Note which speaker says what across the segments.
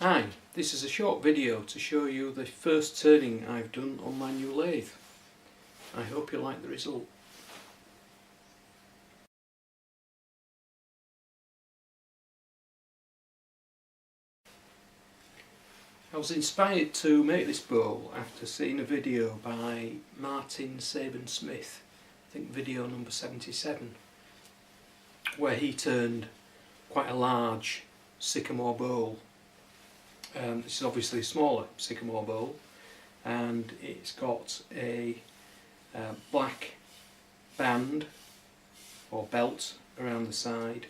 Speaker 1: Hi, this is a short video to show you the first turning I've done on my new lathe. I hope you like the result. I was inspired to make this bowl after seeing a video by Martin Saban-Smith, I think video number 77, where he turned quite a large Sycamore Bowl. This is obviously a smaller Sycamore Bowl, and it's got a black band or belt around the side.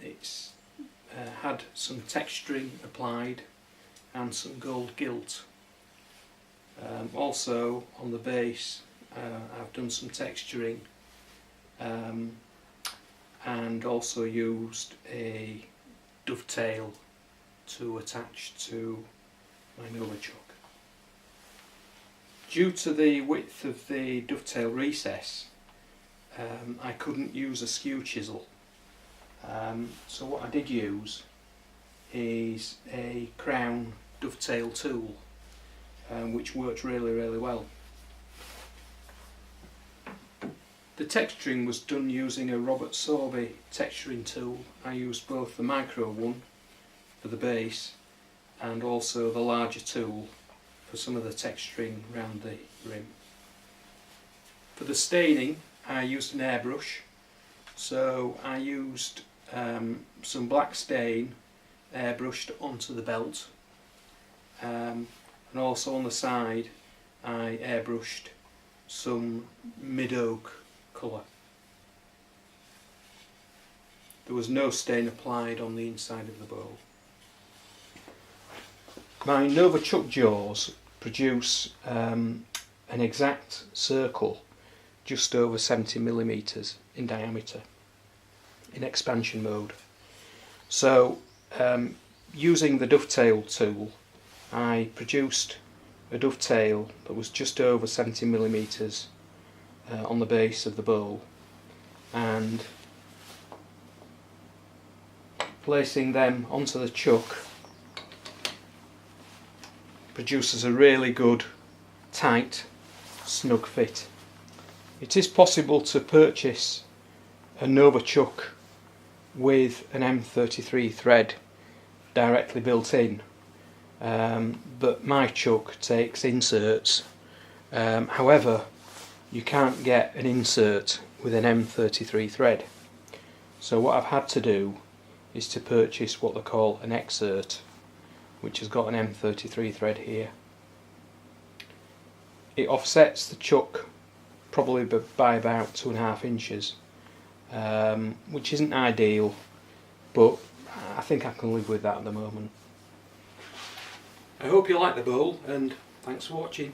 Speaker 1: It's had some texturing applied and some gold gilt. Also on the base I've done some texturing and also used a dovetail to attach to my Novichok. Due to the width of the dovetail recess, I couldn't use a skew chisel, so what I did use is a crown dovetail tool, which worked really well. The texturing was done using a Robert Sorby texturing tool. I used both the micro one for the base and also the larger tool for some of the texturing around the rim. For the staining I used an airbrush, so I used some black stain airbrushed onto the belt, and also on the side I airbrushed some mid-oak colour. There was no stain applied on the inside of the bowl. My Novichok jaws produce an exact circle just over 70mm in diameter in expansion mode. So using the dovetail tool I produced a dovetail that was just over 70mm on the base of the bowl, and placing them onto the chuck produces a really good, tight, snug fit. It is possible to purchase a Novichok with an M33 thread directly built in, but my chuck takes inserts. However, you can't get an insert with an M33 thread, so what I've had to do is to purchase what they call an exert, which has got an M33 thread here. It offsets the chuck probably by about 2.5 inches, which isn't ideal, but I think I can live with that at the moment. I hope you like the bowl, and thanks for watching.